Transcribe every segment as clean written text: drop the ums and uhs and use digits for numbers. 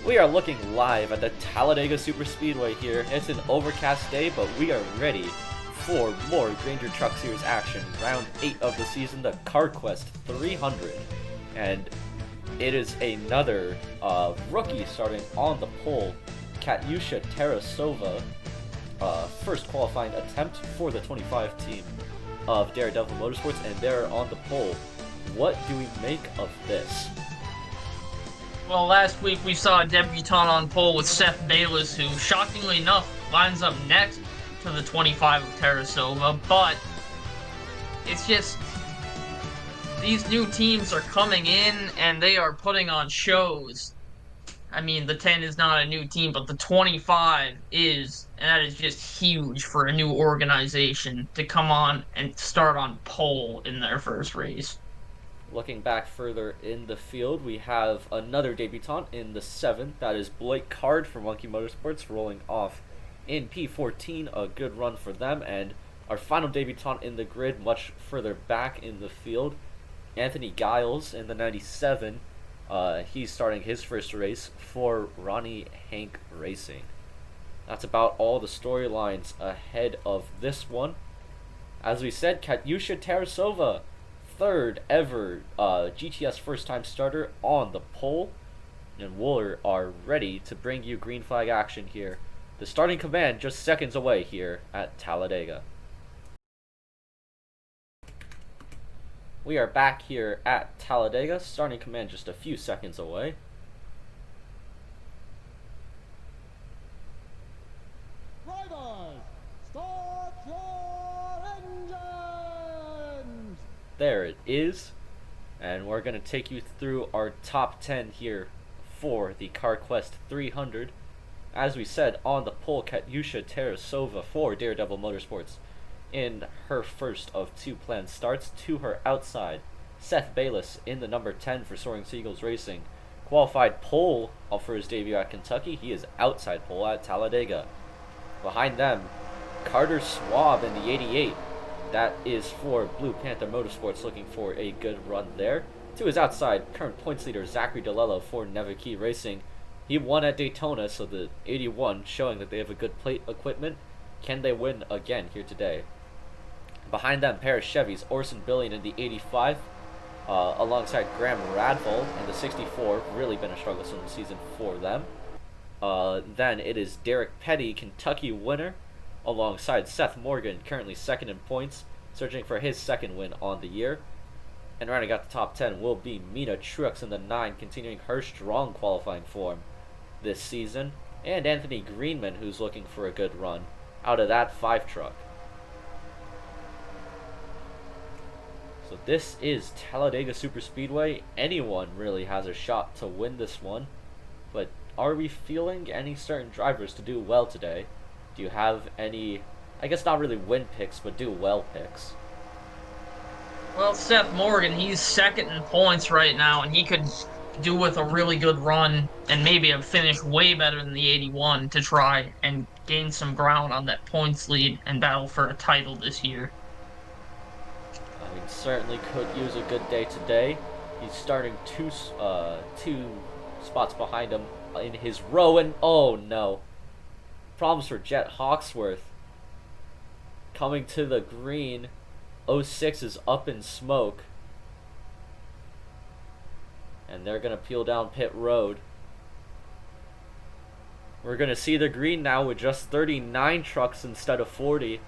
We are looking live at the Talladega Superspeedway here. It's an overcast day, but we are ready for more Grainger Truck Series action. Round 8 of the season, the CarQuest 300. And it is another rookie starting on the pole, Katyusha Tarasova. First qualifying attempt for the 25 team of Daredevil Motorsports, and they're on the pole. What do we make of this? Well, last week we saw a debutant on pole with Seth Bayless, who, shockingly enough, lines up next to the 25 of Tarasova, but it's just, these new teams are coming in and they are putting on shows. I mean, the 10 is not a new team, but the 25 is, and that is just huge for a new organization to come on and start on pole in their first race. Looking back further in the field, we have another debutant in the 7th. That is Blake Card from Monkey Motorsports rolling off in P14. A good run for them. And our final debutant in the grid, much further back in the field, Anthony Giles in the 97. He's starting his first race for Ronnie Hank Racing. That's about all the storylines ahead of this one. As we said, Katyusha Tarasova, third ever GTS first time starter on the pole, and we are ready to bring you green flag action here. The starting command just seconds away here at Talladega. We are back here at Talladega, starting command just a few seconds away. Drivers, start your engines! There it is, and we're going to take you through our top 10 here for the CarQuest 300. As we said, on the pole, Katyusha Tarasova for Daredevil Motorsports in her first of two planned starts. To her outside, Seth Bayless in the number 10 for Soaring Seagulls Racing. Qualified pole for his debut at Kentucky. He is outside pole at Talladega. Behind them, Carter Schwab in the 88. That is for Blue Panther Motorsports, looking for a good run there. To his outside, current points leader Zachary DeLello for Nevaki Racing. He won at Daytona, so the 81 showing that they have a good plate equipment. Can they win again here today? Behind them, pair of Chevys, Orson Billion in the 85, alongside Graham Radville in the 64. Really been a struggle this season for them. Then it is Derek Petty, Kentucky winner, alongside Seth Morgan, currently second in points, searching for his second win on the year. And rounding out the top 10 will be Mina Truex in the 9, continuing her strong qualifying form this season, and Anthony Greenman, who's looking for a good run out of that 5 truck. So this is Talladega Superspeedway. Anyone really has a shot to win this one, but are we feeling any certain drivers to do well today? Do you have any, I guess not really win picks, but do well picks? Well, Seth Morgan, he's second in points right now, and he could do with a really good run and maybe a finish way better than the 81 to try and gain some ground on that points lead and battle for a title this year. I mean, certainly could use a good day today. He's starting two spots behind him in his row, and oh no. Problems for Jet Hawksworth. Coming to the green. 06 is up in smoke. And they're going to peel down pit road. We're going to see the green now with just 39 trucks instead of 40.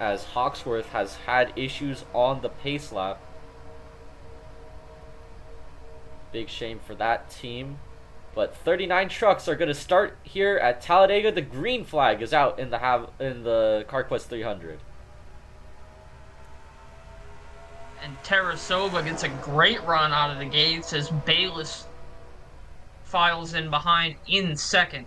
As Hawksworth has had issues on the pace lap. Big shame for that team. But 39 trucks are going to start here at Talladega. The green flag is out in the CarQuest 300. And Tarasova gets a great run out of the gates as Bayless files in behind in second.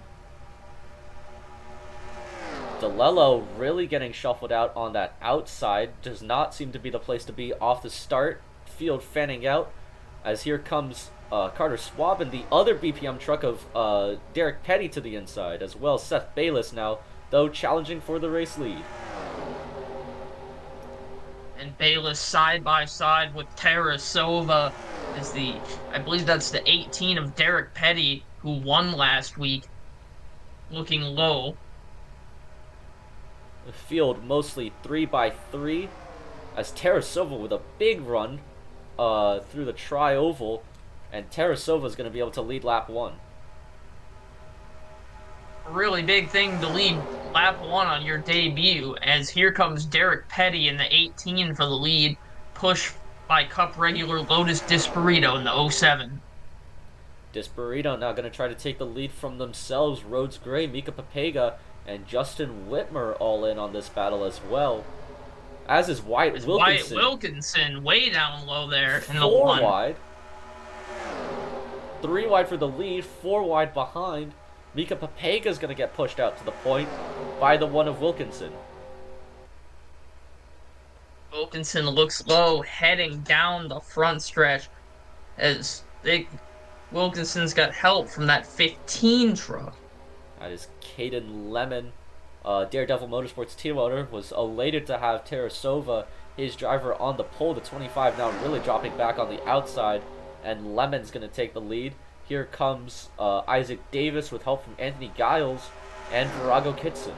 DeLello really getting shuffled out on that outside. Does not seem to be the place to be off the start. Field fanning out as here comes Carter Schwab and the other BPM truck of Derek Petty to the inside, as well as Seth Bayless now, though challenging for the race lead. And Bayless side by side with Tarasova. I believe that's the 18 of Derek Petty, who won last week, looking low. The field mostly 3x3, as Tarasova with a big run through the tri-oval, and Tarasova is going to be able to lead lap 1. A really big thing to lead lap 1 on your debut, as here comes Derek Petty in the 18 for the lead, pushed by Cup regular Lotus Disparito in the 07. Disparito now going to try to take the lead from themselves. Rhodes Gray, Mika Papega, and Justin Whitmer all in on this battle as well. As is Wyatt Wilkinson. Wyatt Wilkinson way down low there in the 4 1. wide. 3 wide for the lead, 4 wide behind. Mika Papega is going to get pushed out to the point by the 1 of Wilkinson. Wilkinson looks low, heading down the front stretch, as Wilkinson's got help from that 15 truck. That is Caden Lemon. Daredevil Motorsports team owner was elated to have Tarasova, his driver, on the pole. The 25 now really dropping back on the outside, and Lemon's going to take the lead. Here comes Isaac Davis with help from Anthony Giles and Virago Kitson.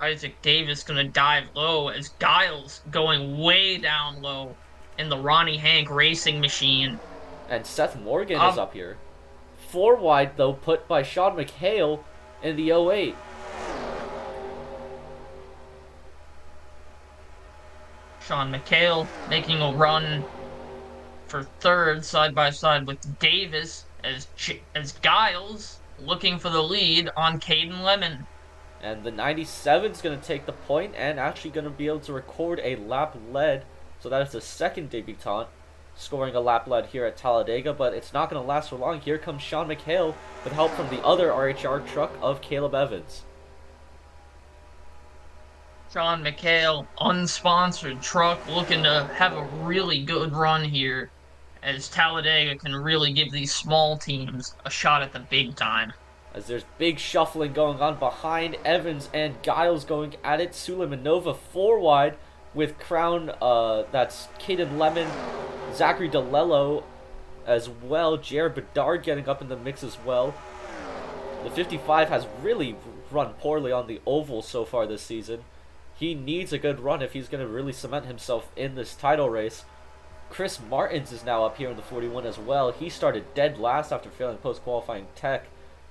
Isaac Davis going to dive low, as Giles going way down low in the Ronnie Hank racing machine. And Seth Morgan is up here. 4 wide, though, put by Sean McHale in the 08. Sean McHale making a run for third, side by side with Davis, as Giles looking for the lead on Caden Lemon. And the 97 is going to take the point and actually going to be able to record a lap lead. So that is the second debutant scoring a lap lead here at Talladega, but it's not going to last for long. Here comes Sean McHale with help from the other RHR truck of Caleb Evans. Sean McHale, unsponsored truck, looking to have a really good run here, as Talladega can really give these small teams a shot at the big time. As there's big shuffling going on behind Evans and Giles going at it. Suleimanova 4 wide with Crown, that's Caden Lemon, Zachary DeLello as well. Jared Bedard getting up in the mix as well. The 55 has really run poorly on the oval so far this season. He needs a good run if he's going to really cement himself in this title race. Chris Martins is now up here in the 41 as well. He started dead last after failing post-qualifying tech.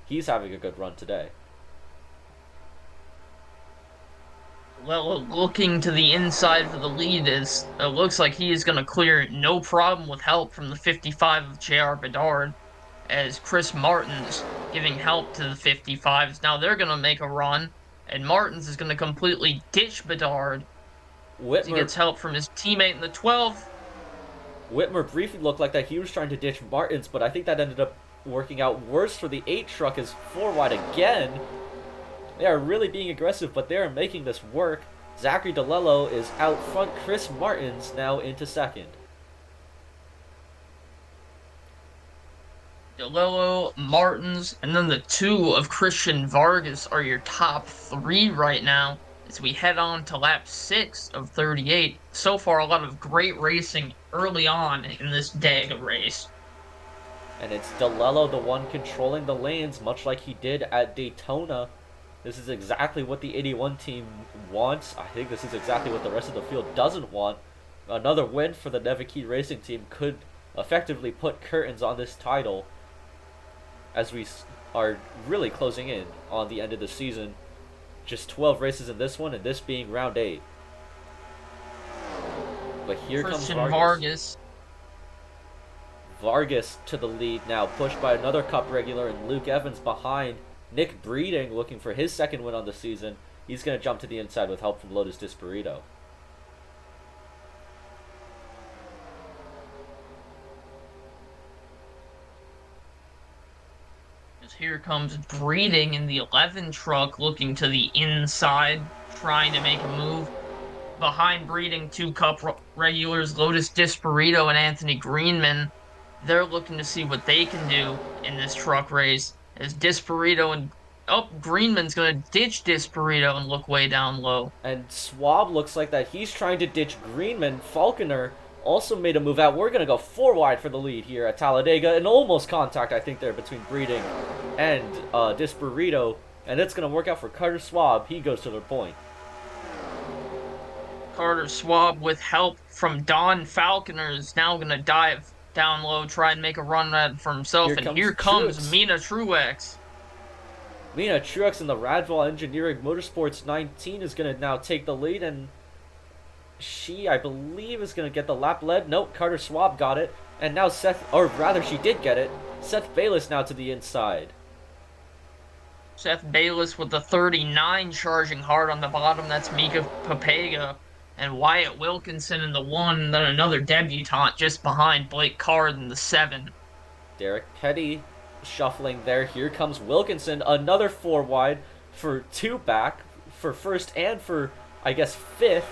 He's having a good run today. Well, looking to the inside for the lead, it looks like he is going to clear no problem with help from the 55 of J.R. Bedard, as Chris Martins giving help to the 55s. Now they're going to make a run, and Martins is going to completely ditch Bedard. Whitmer, he gets help from his teammate in the 12. Whitmer briefly looked like that he was trying to ditch Martins, but I think that ended up working out worse for the 8 truck, is 4 wide again. They are really being aggressive, but they are making this work. Zachary DeLello is out front. Chris Martins now into second. DeLello, Martins, and then the 2 of Christian Vargas are your top 3 right now, as we head on to lap 6 of 38. So far, a lot of great racing early on in this Dega race. And it's DeLello, the one controlling the lanes, much like he did at Daytona. This is exactly what the 81 team wants. I think this is exactly what the rest of the field doesn't want. Another win for the Nevaki Racing team could effectively put curtains on this title, as we are really closing in on the end of the season. Just 12 races in this one, and this being round 8. But here comes Vargas. Vargas to the lead now, pushed by another Cup regular and Luke Evans behind. Nick Breeding looking for his second win on the season. He's going to jump to the inside with help from Lotus Disparito. Here comes Breeding in the 11 truck, looking to the inside, trying to make a move. Behind Breeding, 2 Cup regulars, Lotus Disparito and Anthony Greenman. They're looking to see what they can do in this truck race, as Disparito and Greenman's going to ditch Disparito and look way down low. And Swab looks like that he's trying to ditch Greenman. Falconer also made a move out. We're going to go 4 wide for the lead here at Talladega. An almost contact, I think, there between Breeding and Disburrito. And it's going to work out for Carter Schwab. He goes to the point. Carter Schwab, with help from Don Falconer, is now going to dive down low, try and make a run at it for himself. And here comes Mina Truex. Mina Truex in the Radval Engineering Motorsports 19 is going to now take the lead, and she, I believe, is going to get the lap lead. Nope, Carter Schwab got it, and now she did get it. Seth Bayless now to the inside. Seth Bayless with the 39 charging hard on the bottom. That's Mika Papega. And Wyatt Wilkinson in the 1, then another debutante just behind Blake Card in the 7. Derek Petty shuffling there. Here comes Wilkinson, another 4 wide for 2 back for first and for, I guess, 5th.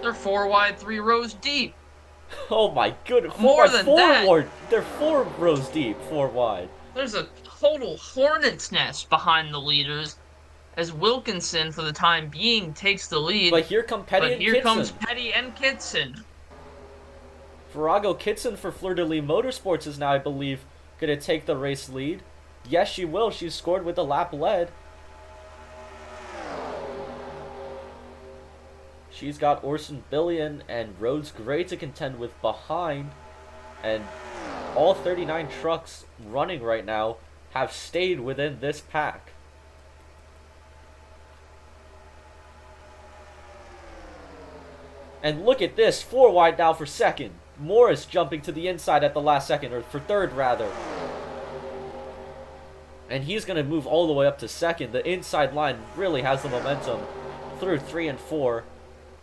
They're 4 wide, 3 rows deep. Oh my goodness. More than that. They're 4 rows deep, 4 wide. There's a total hornet's nest behind the leaders as Wilkinson, for the time being, takes the lead. But here come Petty and Kitson. Here comes Petty and Kitson. Virago Kitson for Fleur de Lis Motorsports is now, I believe, going to take the race lead. Yes, she will. She's scored with the lap lead. She's got Orson Billion and Rhodes Gray to contend with behind. And all 39 trucks running right now have stayed within this pack. And look at this, 4 wide now for second. Morris jumping to the inside at the last second, or for third rather. And he's going to move all the way up to second. The inside line really has the momentum through 3 and 4.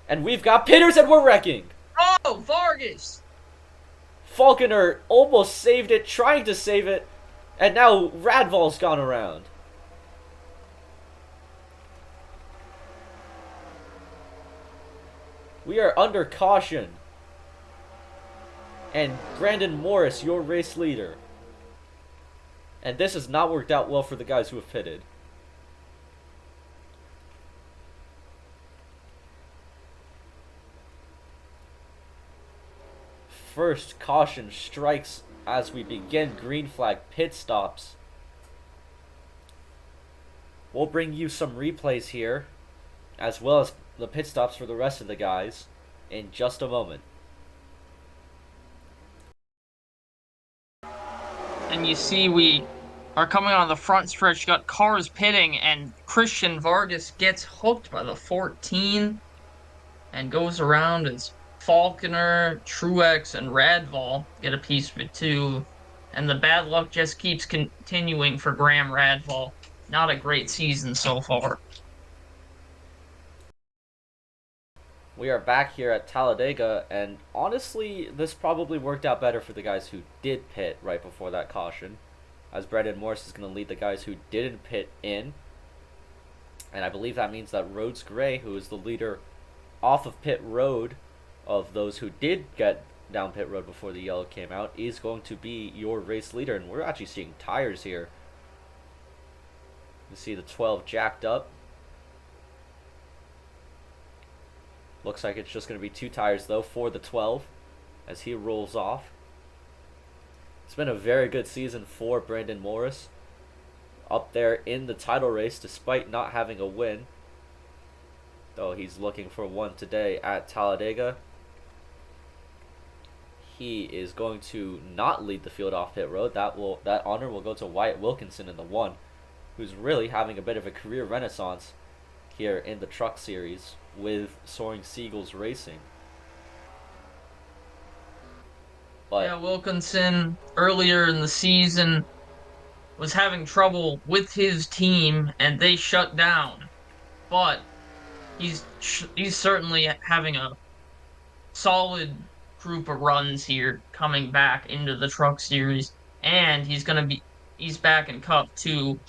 And we've got Pitters and we're wrecking. Oh, Vargas! Falconer almost saved it, trying to save it. And now Radval's gone around. We are under caution. And Brandon Morris, your race leader. And this has not worked out well for the guys who have pitted. First caution strikes as we begin green flag pit stops. We'll bring you some replays here, as well as the pit stops for the rest of the guys, in just a moment. And you see we are coming on the front stretch, got cars pitting, and Christian Vargas gets hooked by the 14 and goes around as Falconer, Truex, and Radval get a piece of it too. And the bad luck just keeps continuing for Graham Radval. Not a great season so far. We are back here at Talladega, and honestly, this probably worked out better for the guys who did pit right before that caution, as Brandon Morris is going to lead the guys who didn't pit in. And I believe that means that Rhodes Gray, who is the leader off of pit road of those who did get down pit road before the yellow came out, is going to be your race leader. And we're actually seeing tires here. You see the 12 jacked up. Looks like it's just going to be 2 tires, though, for the 12 as he rolls off. It's been a very good season for Brandon Morris. Up there in the title race despite not having a win. Though he's looking for one today at Talladega. He is going to not lead the field off pit road. That honor will go to Wyatt Wilkinson in the 1, who's really having a bit of a career renaissance here in the truck series with Soaring Seagulls Racing. But yeah, Wilkinson earlier in the season was having trouble with his team and they shut down. But he's certainly having a solid group of runs here coming back into the truck series, and he's back in Cup 2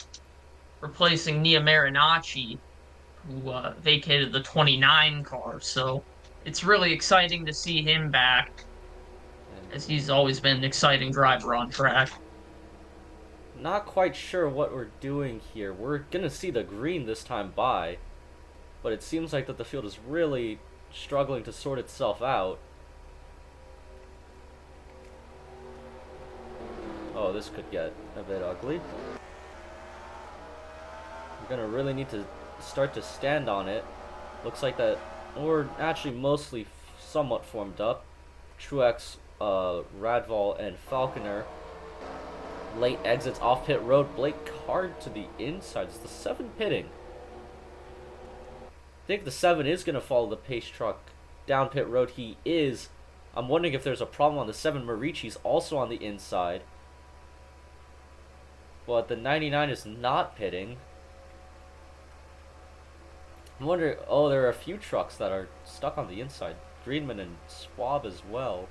replacing Nia Marinacci, who vacated the 29 car. So it's really exciting to see him back, as he's always been an exciting driver on track. Not quite sure what we're doing here. We're going to see the green this time by, but it seems like that the field is really struggling to sort itself out. Uh-oh, this could get a bit ugly. We're gonna really need to start to stand on it. Looks like that we're actually mostly somewhat formed up. Truex, Radval, and Falconer. Late exits off pit road. Blake Card to the inside. It's the 7 pitting. I think the 7 is going to follow the pace truck down pit road. He is. I'm wondering if there's a problem on the 7. Marici's also on the inside. But the 99 is not pitting. I'm wondering, oh, there are a few trucks that are stuck on the inside. Greenman and Schwab as well.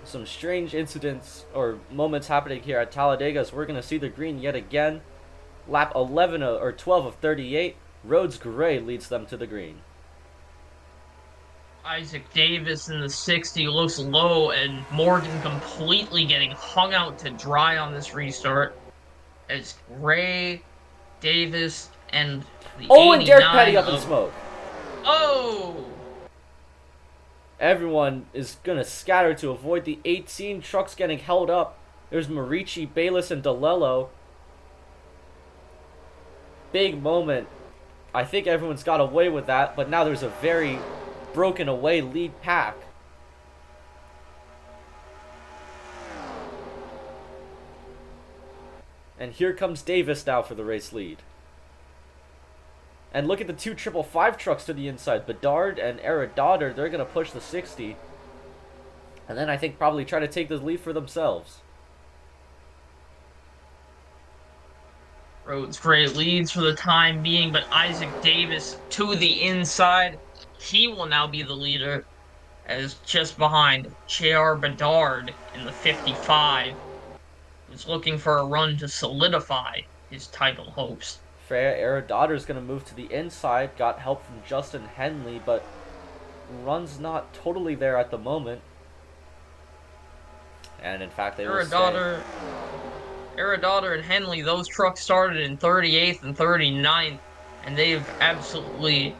Some strange incidents or moments happening here at Talladega as we're going to see the green yet again. Lap 11 or 12 of 38. Rhodes Gray leads them to the green. Isaac Davis in the 60 looks low, and Morgan completely getting hung out to dry on this restart. As Ray, Davis, and the and Derek Petty up in smoke. Oh! Everyone is going to scatter to avoid the 18 trucks getting held up. There's Marici, Bayless, and DeLello. Big moment. I think everyone's got away with that, but now there's a very broken away lead pack. And here comes Davis now for the race lead. And look at the 2 555 trucks to the inside. Bedard and Aradaughter, they're going to push the 60. And then I think probably try to take the lead for themselves. Rhodes Gray leads for the time being, but Isaac Davis to the inside. He will now be the leader, as just behind J.R. Bedard in the 55, who's looking for a run to solidify his title hopes. Freya Aradaughter is going to move to the inside. Got help from Justin Henley, but run's not totally there at the moment. And in fact, they will stay. Aradaughter and Henley, those trucks started in 38th and 39th, and they've absolutely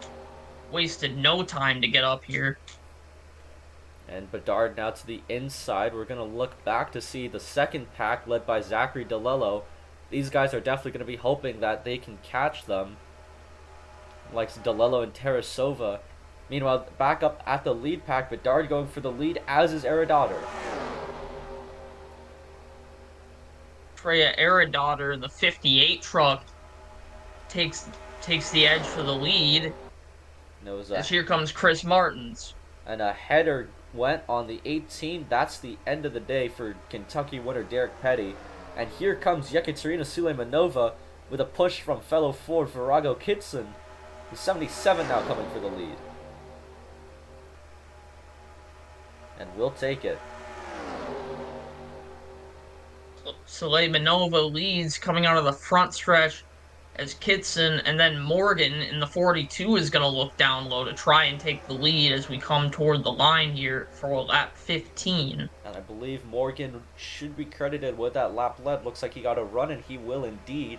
wasted no time to get up here. And Bedard now to the inside. We're going to look back to see the second pack led by Zachary DeLello. These guys are definitely going to be hoping that they can catch them, like DeLello and Tarasova. Meanwhile, back up at the lead pack, Bedard going for the lead, as is Aradaughter. Freya Aradaughter, the 58 truck, takes the edge for the lead. As here comes Chris Martins. And a header went on the 18. That's the end of the day for Kentucky winner Derek Petty. And here comes Yekaterina Suleimanova with a push from fellow Ford Virago Kitson. The 77 now coming for the lead. And we'll take it. Suleimanova leads coming out of the front stretch as Kitson, and then Morgan in the 42 is going to look down low to try and take the lead as we come toward the line here for lap 15. And I believe Morgan should be credited with that lap led. Looks like he got a run, and he will indeed.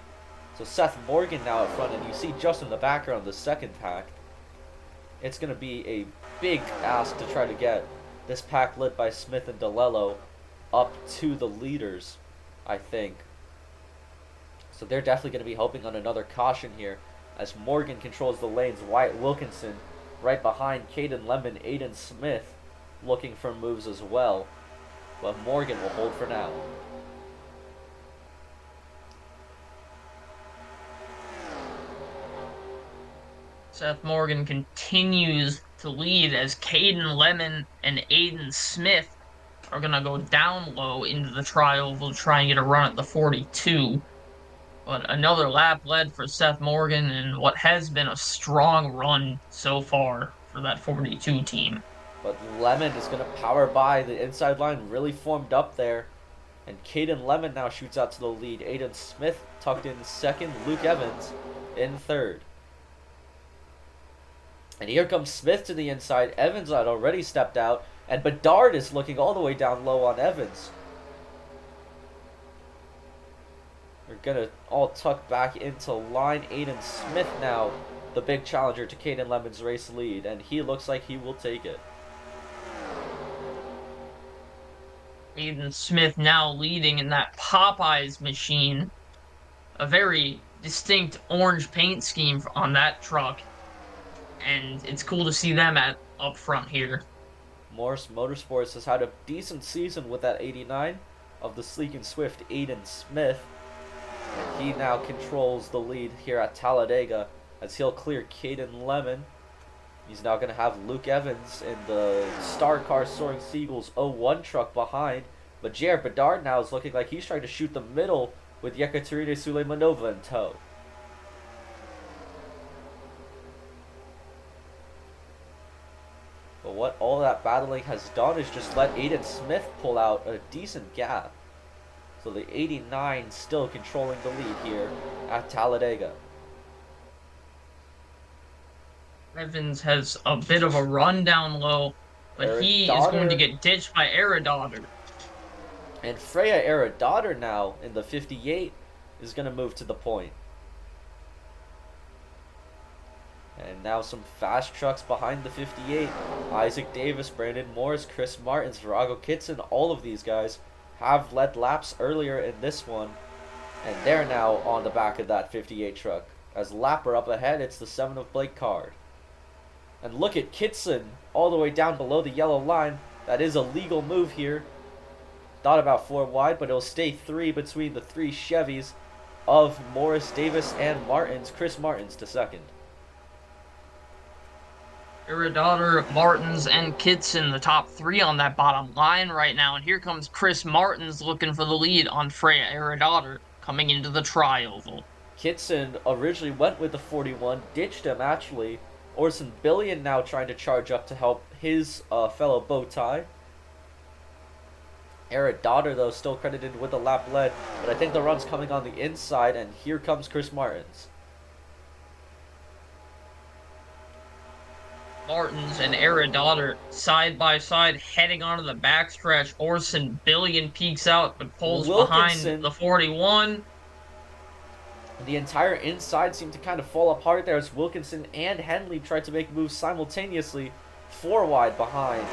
So Seth Morgan now up front, and you see just in the background the second pack. It's going to be a big ask to try to get this pack led by Smith and DeLello up to the leaders, I think. So they're definitely going to be hoping on another caution here as Morgan controls the lanes. Wyatt Wilkinson right behind Caden Lemon, Aiden Smith looking for moves as well. But Morgan will hold for now. Seth Morgan continues to lead as Caden Lemon and Aiden Smith are going to go down low into the tri-oval to try and get a run at the 42. But another lap led for Seth Morgan in what has been a strong run so far for that 42 team. But Lemon is going to power by. The inside line really formed up there. And Caden Lemon now shoots out to the lead. Aiden Smith tucked in second. Luke Evans in third. And here comes Smith to the inside. Evans had already stepped out. And Bedard is looking all the way down low on Evans. We're going to all tuck back into line. Aiden Smith now, the big challenger to Caden Lemon's race lead. And he looks like he will take it. Aiden Smith now leading in that Popeyes machine. A very distinct orange paint scheme on that truck. And it's cool to see them at up front here. Morris Motorsports has had a decent season with that 89 of the sleek and swift Aiden Smith. And he now controls the lead here at Talladega as he'll clear Caden Lemon. He's now going to have Luke Evans in the Star Car Soaring Seagulls 01 truck behind. But Jared Bedard now is looking like he's trying to shoot the middle with Yekaterina Suleimanova in tow. But what all that battling has done is just let Aiden Smith pull out a decent gap. So the 89 still controlling the lead here at Talladega. Evans has a bit of a run down low, but Eric he Daughter. is going to get ditched by Aerodaughter. And Freya Aerodaughter now in the 58 is going to move to the point. And now some fast trucks behind the 58. Isaac Davis, Brandon Morris, Chris Martins, Virago Kitson, all of these guys have led laps earlier in this one. And they're now on the back of that 58 truck. As Lapper up ahead, it's the 7 of Blake Card. And look at Kitson all the way down below the yellow line. That is a legal move here. Thought about 4 wide, but it'll stay 3 between the 3 Chevys of Morris, Davis, and Martins. Chris Martins to second. Aerodaughter, Martins, and Kitson, the top 3 on that bottom line right now. And here comes Chris Martins looking for the lead on Freya Aerodaughter coming into the tri-oval. Kitson originally went with the 41, ditched him actually. Orson Billion now trying to charge up to help his fellow Bowtie. Aerodaughter though still credited with the lap lead, but I think the run's coming on the inside, and here comes Chris Martins. Martins and Aerodaughter side by side heading onto the backstretch. Orson Billion peeks out but pulls Wilkinson behind the 41. The entire inside seemed to kind of fall apart there as Wilkinson and Henley tried to make moves simultaneously, 4 wide behind.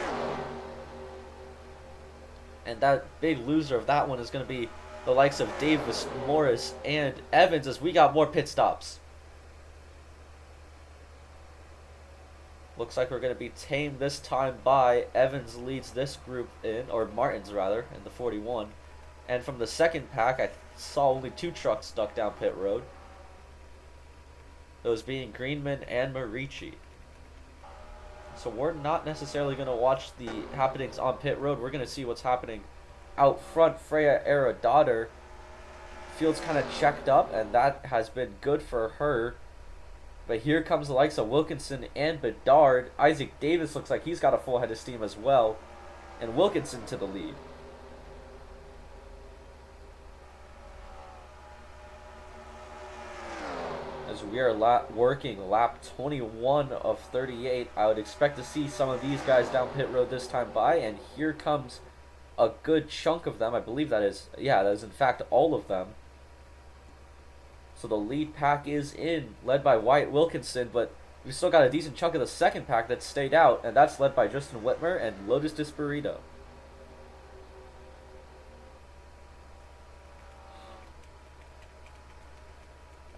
And that big loser of that one is going to be the likes of Davis, Morris, and Evans as we got more pit stops. Looks like we're going to be tamed this time by Evans leads this group in, or Martins rather, in the 41. And from the second pack, I saw only 2 trucks stuck down pit road. Those being Greenman and Marici. So we're not necessarily going to watch the happenings on pit road. We're going to see what's happening out front. Freya Aerodaughter. Field's kind of checked up, and that has been good for her. But here comes the likes of Wilkinson and Bedard. Isaac Davis looks like he's got a full head of steam as well. And Wilkinson to the lead. As we are working lap 21 of 38, I would expect to see some of these guys down pit road this time by, and here comes a good chunk of them. I believe that is in fact all of them. So the lead pack is in, led by Wyatt Wilkinson, but we still got a decent chunk of the second pack that stayed out, and that's led by Justin Whitmer and Lotus Disperito.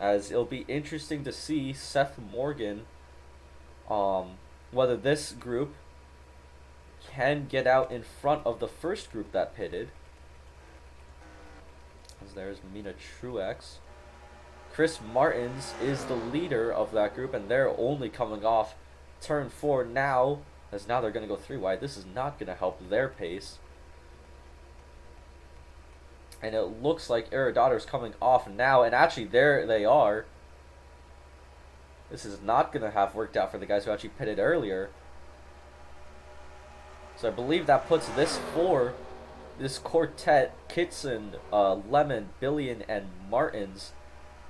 As it'll be interesting to see Seth Morgan, whether this group can get out in front of the first group that pitted. As there's Mina Truex. Chris Martins is the leader of that group, and they're only coming off turn 4 now, as now they're going to go 3 wide. This is not going to help their pace. And it looks like Aerodaughter's coming off now, and actually there they are. This is not going to have worked out for the guys who actually pitted earlier. So I believe that puts this quartet, Kitson, Lemon, Billion, and Martins,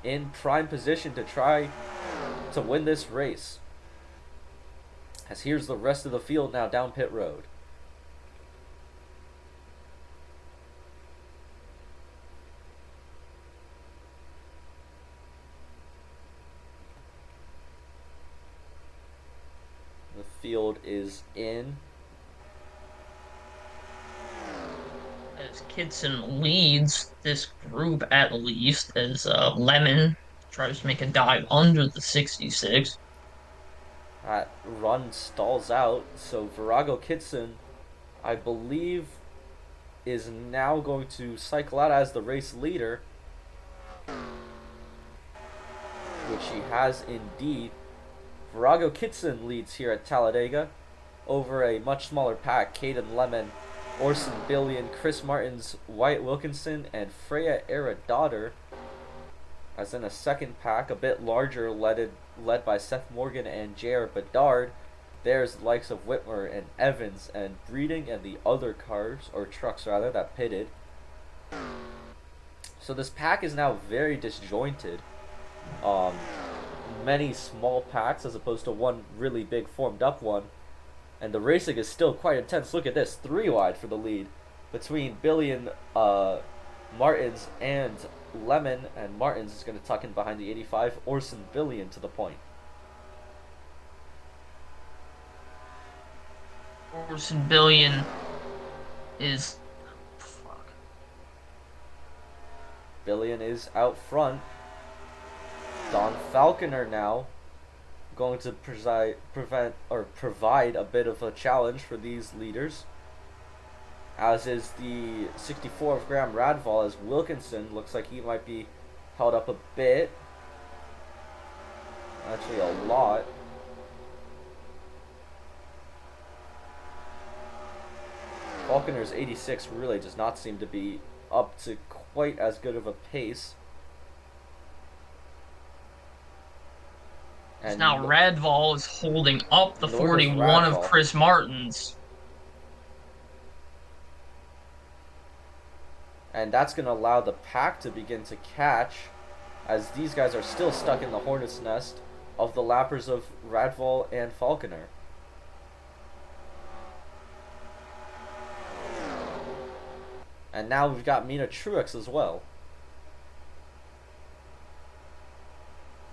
in prime position to try to win this race. As here's the rest of the field now down pit road. The field is in. Kitson leads this group at least as Lemon tries to make a dive under the 66. That run stalls out, so Virago Kitson, I believe, is now going to cycle out as the race leader, which he has indeed. Virago Kitson leads here at Talladega over a much smaller pack: Caden Lemon, Orson Billion, Chris Martins, Wyatt Wilkinson, and Freya Eradaughter. As in a second pack, a bit larger, led by Seth Morgan and J.R. Bedard. There's the likes of Whitmer and Evans and Breeding and the other cars, or trucks rather, that pitted. So this pack is now very disjointed. Many small packs as opposed to one really big formed up one. And the racing is still quite intense. Look at this, 3 wide for the lead between Billion, Martins, and Lemon, and Martins is going to tuck in behind the 85. Orson Billion to the point. Orson Billion is... fuck. Billion is out front. Don Falconer now going to provide a bit of a challenge for these leaders, as is the 64 of Graham Radval, as Wilkinson looks like he might be held up a bit, actually a lot. Falconer's 86 really does not seem to be up to quite as good of a pace. And now Radval is holding up the 41 of Chris Martins. And that's going to allow the pack to begin to catch, as these guys are still stuck in the hornet's nest of the lappers of Radval and Falconer. And now we've got Mina Truex as well,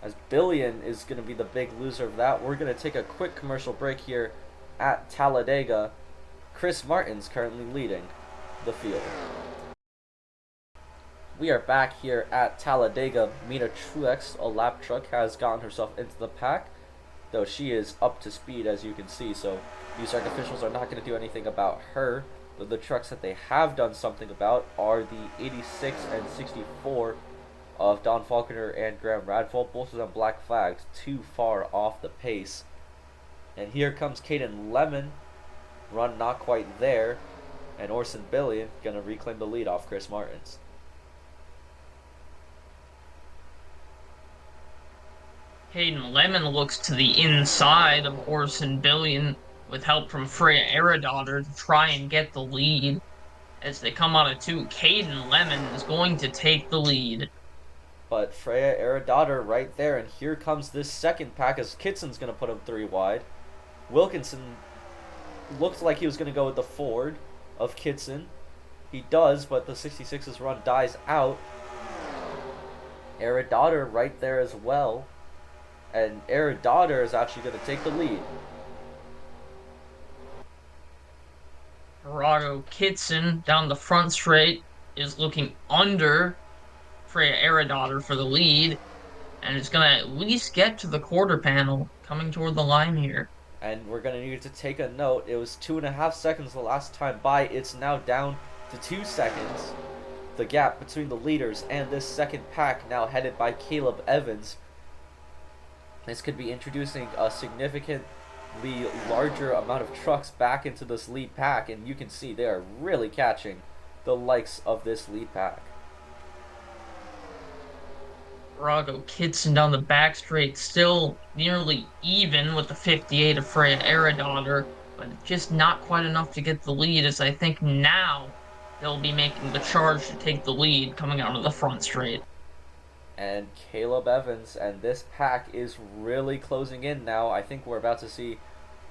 as Billion is going to be the big loser of that. We're going to take a quick commercial break here at Talladega. Chris Martins currently leading the field. We are back here at Talladega. Mina Truex, a lap truck, has gotten herself into the pack, though she is up to speed, as you can see, so USARC officials are not going to do anything about her. But the trucks that they have done something about are the 86 and 64 of Don Falconer and Graham Radval, both of them black flags, too far off the pace. And here comes Caden Lemon, run not quite there, and Orson Billion gonna reclaim the lead off Chris Martins. Caden Lemon looks to the inside of Orson Billion with help from Freya Eradaughter to try and get the lead. As they come out of 2, Caden Lemon is going to take the lead. But Freya Eradaughter right there, and here comes this second pack as Kitson's going to put him 3 wide. Wilkinson looked like he was going to go with the Ford of Kitson. He does, but the 66's run dies out. Eradaughter right there as well. And Eradaughter is actually going to take the lead. Virago Kitson down the front straight is looking under Freya Eradaughter for the lead, and it's going to at least get to the quarter panel coming toward the line here. And we're going to need to take a note. It was 2.5 seconds the last time by. It's now down to 2 seconds. The gap between the leaders and this second pack, now headed by Caleb Evans. This could be introducing a significantly larger amount of trucks back into this lead pack, and you can see they are really catching the likes of this lead pack. Virago Kitson down the back straight, still nearly even with the 58 of Freya Eradaughter, but just not quite enough to get the lead, as I think now they'll be making the charge to take the lead coming out of the front straight. And Caleb Evans and this pack is really closing in now. I think we're about to see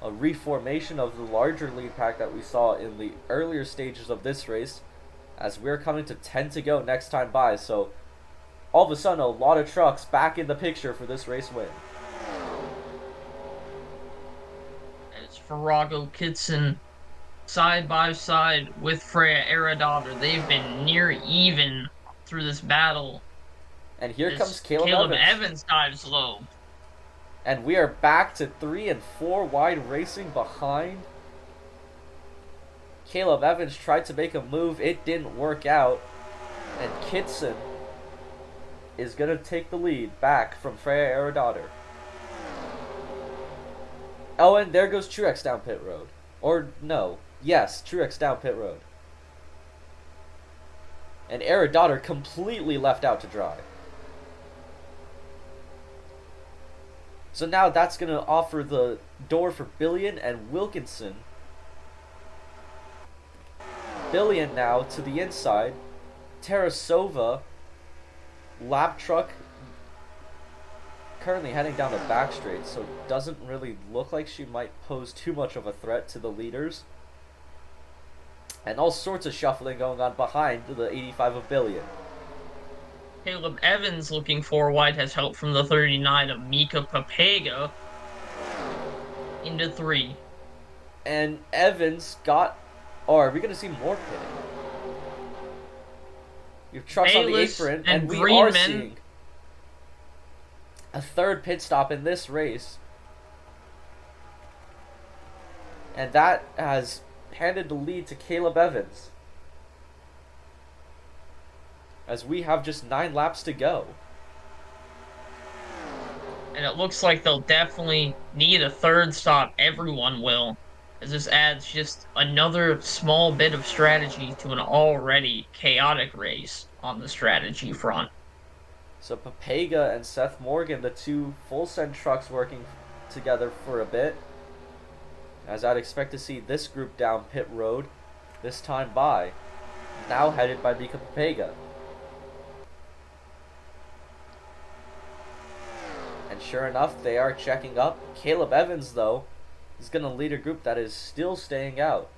a reformation of the larger lead pack that we saw in the earlier stages of this race, as we're coming to 10 to go next time by. So all of a sudden, a lot of trucks back in the picture for this race win. It's Virago Kitson side by side with Freya Aerodaughter. They've been near even through this battle. And here comes As Caleb Evans. Evans dives low. And we are back to 3 and 4 wide racing behind. Caleb Evans tried to make a move. It didn't work out. And Kitson is going to take the lead back from Freya Aerodaughter. Oh, and there goes Truex down pit road. Or, no. Yes, Truex down pit road. And Aerodaughter completely left out to dry. So now that's going to offer the door for Billion and Wilkinson. Billion now to the inside. Tarasova, lap truck, currently heading down the back straight, so it doesn't really look like she might pose too much of a threat to the leaders. And all sorts of shuffling going on behind the 85 of Billion. Caleb Evans looking four wide has help from the 39 of Mika Papega into 3. And Evans got... Oh, are we going to see more pitting? We have trucks Bayless on the apron, and we are Greenman. seeing a third pit stop in this race. And that has handed the lead to Caleb Evans, as we have just 9 laps to go. And it looks like they'll definitely need a third stop. Everyone will, as this adds just another small bit of strategy to an already chaotic race on the strategy front. So Papega and Seth Morgan, the two full send trucks working together for a bit, as I'd expect to see this group down pit road this time by, now headed by Mika Papega. And sure enough, they are checking up. Caleb Evans, though, is going to lead a group that is still staying out.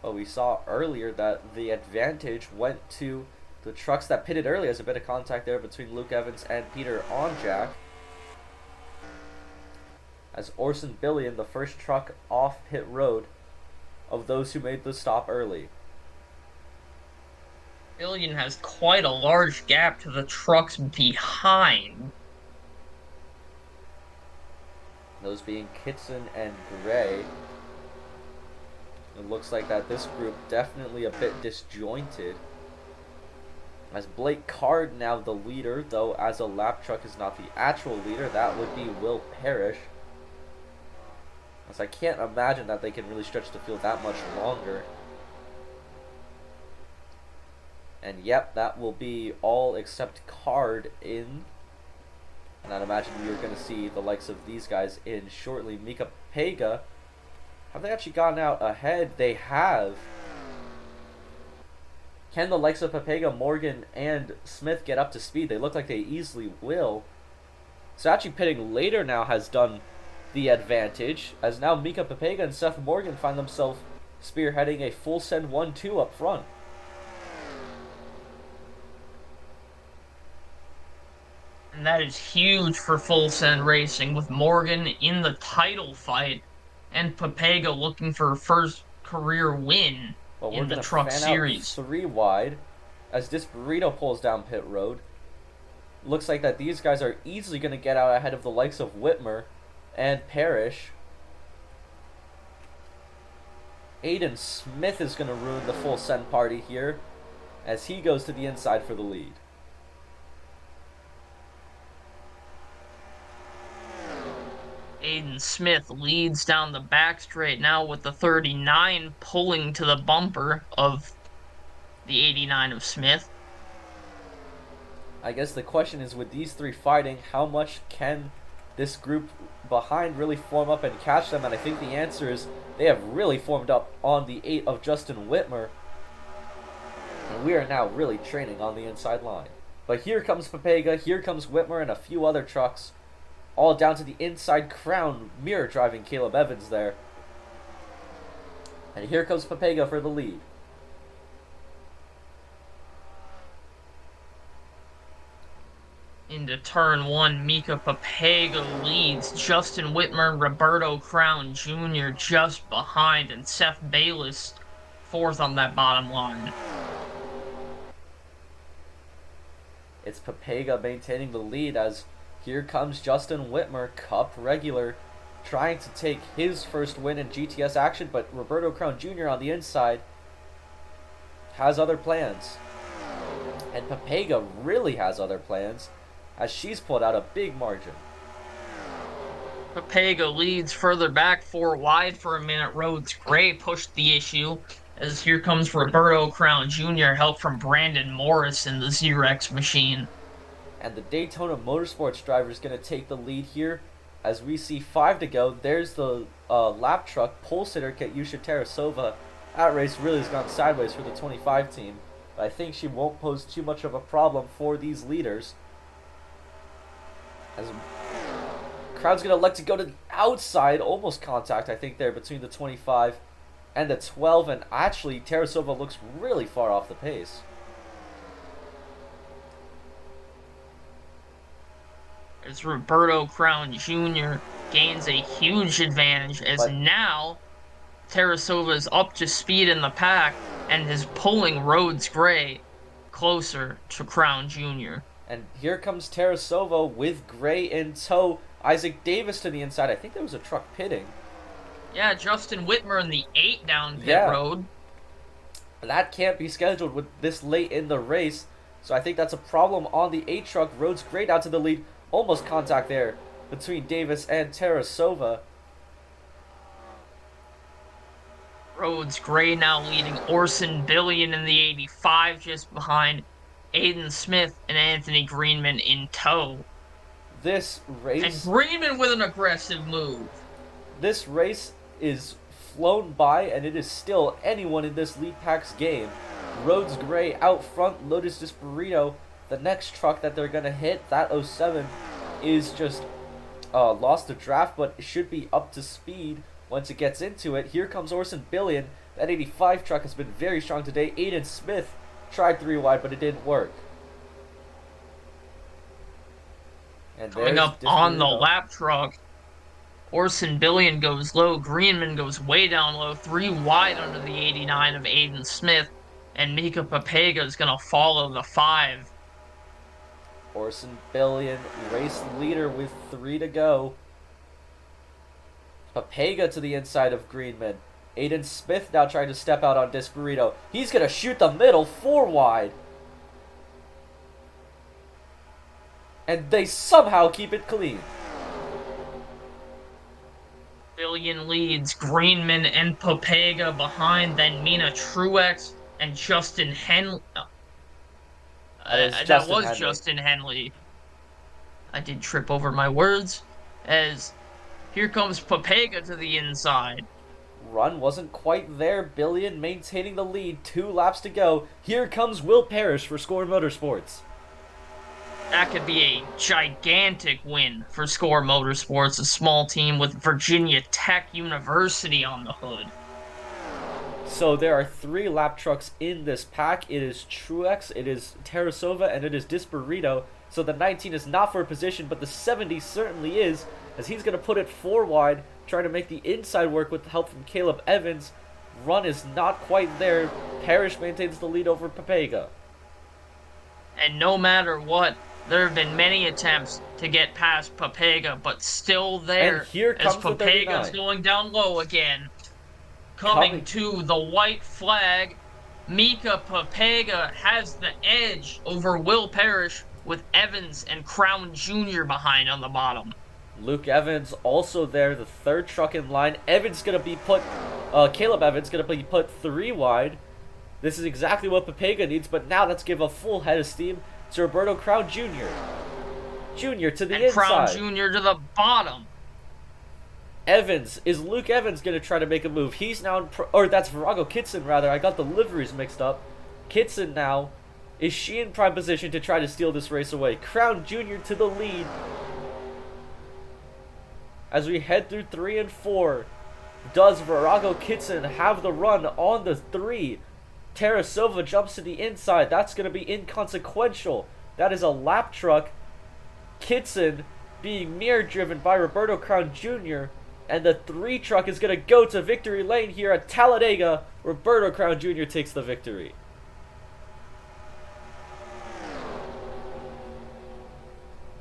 But we saw earlier that the advantage went to the trucks that pitted early. There's a bit of contact there between Luke Evans and Peter on Jack. As Orson Billion, the first truck off pit road of those who made the stop early. Billion has quite a large gap to the trucks behind. Those being Kitson and Gray. It looks like that this group definitely a bit disjointed. As Blake Card now the leader, though as a lap truck is not the actual leader, that would be Will Parrish. As I can't imagine that they can really stretch the field that much longer. And yep, that will be all except Card in. And I'd imagine we are going to see the likes of these guys in shortly. Mika Pega, have they actually gotten out ahead? They have. Can the likes of Papega, Morgan, and Smith get up to speed? They look like they easily will. So actually pitting later now has done the advantage, as now Mika Papega and Seth Morgan find themselves spearheading a full send 1-2 up front. And that is huge for full send racing, with Morgan in the title fight and Papega looking for a first career win in the truck series. 3 wide as this burrito pulls down pit road. Looks like that these guys are easily going to get out ahead of the likes of Whitmer and Parrish. Aiden Smith is going to ruin the full send party here as he goes to the inside for the lead. Aiden Smith leads down the back straight now with the 39 pulling to the bumper of the 89 of Smith. I guess the question is, with these three fighting, how much can this group behind really form up and catch them? And I think the answer is they have really formed up on the 8 of Justin Whitmer. And we are now really training on the inside line. But here comes Papega, here comes Whitmer, and a few other trucks. All down to the inside crown, mirror driving Caleb Evans there. And here comes Papega for the lead. Into turn one, Mika Papega leads. Justin Whitmer and Roberto Crown Jr. just behind, and Seth Bayless fourth on that bottom line. It's Papega maintaining the lead as here comes Justin Whitmer, Cup regular, trying to take his first win in GTS action, but Roberto Crown Jr. on the inside has other plans. And Papega really has other plans as she's pulled out a big margin. Papega leads further back, 4 wide for a minute. Rhodes Gray pushed the issue as here comes Roberto Crown Jr., help from Brandon Morris in the Xerox machine. And the Daytona Motorsports driver is going to take the lead here as we see 5 to go. There's the lap truck pole sitter Katyusha Tarasova. That race really has gone sideways for the 25 team, but I think she won't pose too much of a problem for these leaders. As crowd's going to elect to go to the outside, almost contact I think there between the 25 and the 12, and actually Tarasova looks really far off the pace. As Roberto Crown Jr. gains a huge advantage as now Tarasova is up to speed in the pack and is pulling Rhodes Gray closer to Crown Jr. And here comes Tarasova with Gray in tow. Isaac Davis to the inside. I think there was a truck pitting. Yeah, Justin Whitmer in the 8 down pit road. That can't be scheduled with this late in the race. So I think that's a problem on the 8 truck. Rhodes Gray out to the lead. Almost contact there between Davis and Tarasova. Rhodes Gray now leading Orson Billion in the 85, just behind Aiden Smith and Anthony Greenman in tow. This race... And Greenman with an aggressive move. This race is flown by, and it is still anyone in this lead pack's game. Rhodes Gray out front, Lotus Disparito. The next truck that they're going to hit, that 07, is just lost the draft, but should be up to speed once it gets into it. Here comes Orson Billion. That 85 truck has been very strong today. Aiden Smith tried 3 wide, but it didn't work. And coming up on the lap truck, Orson Billion goes low. Greenman goes way down low. 3 wide under the 89 of Aiden Smith. And Mika Papega is going to follow the 5. Orson Billion, race leader with 3 to go. Papega to the inside of Greenman. Aiden Smith now trying to step out on Disparito. He's going to shoot the middle, 4 wide. And they somehow keep it clean. Billion leads Greenman and Papega behind, then Mina Truex and Justin Henley. That was Justin Henley. I did trip over my words. As here comes Papega to the inside. Run wasn't quite there. Billion maintaining the lead. 2 laps to go. Here comes Will Parrish for Score Motorsports. That could be a gigantic win for Score Motorsports, a small team with Virginia Tech University on the hood. So there are 3 lap trucks in this pack. It is Truex, it is Tarasova, and it is Disparito. So the 19 is not for a position, but the 70 certainly is, as he's going to put it 4 wide, trying to make the inside work with the help from Caleb Evans. Run is not quite there. Parrish maintains the lead over Papega. And no matter what, there have been many attempts to get past Papega, but still there. And here comes as the 39. Papega's going down low again. Coming to the white flag, Mika Papega has the edge over Will Parrish with Evans and Crown Jr. behind on the bottom. Luke Evans also there, the 3rd truck in line. Evans gonna be put, Caleb Evans gonna be put 3 wide. This is exactly what Papega needs, but now let's give a full head of steam to Roberto Crown Jr. Jr. to the and inside. Crown Jr. to the bottom. Evans, is Luke Evans going to try to make a move? He's now, or that's Virago Kitson rather. I got the liveries mixed up. Kitson now, is she in prime position to try to steal this race away? Crown Jr. to the lead. As we head through 3 and 4, does Virago Kitson have the run on the 3? Tarasova jumps to the inside. That's going to be inconsequential. That is a lap truck. Kitson being mirror driven by Roberto Crown Jr. And the 3 truck is going to go to victory lane here at Talladega. Roberto Crown Jr. takes the victory.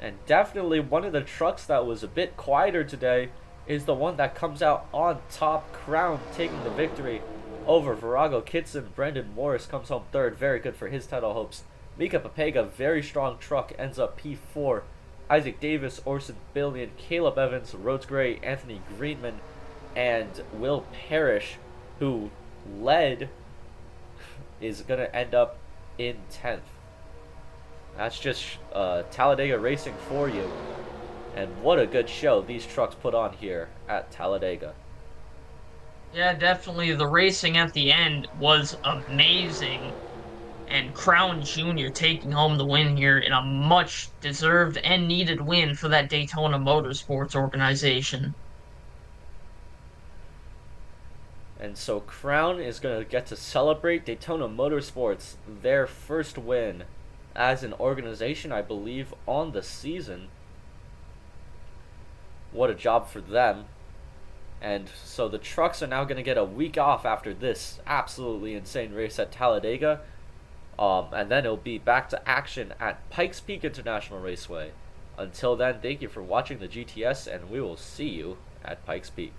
And definitely one of the trucks that was a bit quieter today is the one that comes out on top. Crown taking the victory over Virago Kitson. Brendan Morris comes home third. Very good for his title hopes. Mika Papega, very strong truck, ends up P4. Isaac Davis, Orson Billion, Caleb Evans, Rhodes Gray, Anthony Greenman, and Will Parrish, who led, is going to end up in 10th. That's just Talladega Racing for you. And what a good show these trucks put on here at Talladega. Yeah, definitely. The racing at the end was amazing. And Crown Jr. taking home the win here in a much deserved and needed win for that Daytona Motorsports organization. And so Crown is going to get to celebrate Daytona Motorsports, their first win as an organization, I believe, on the season. What a job for them. And so the trucks are now going to get a week off after this absolutely insane race at Talladega. And then it'll be back to action at Pikes Peak International Raceway. Until then, thank you for watching the GTS, and we will see you at Pikes Peak.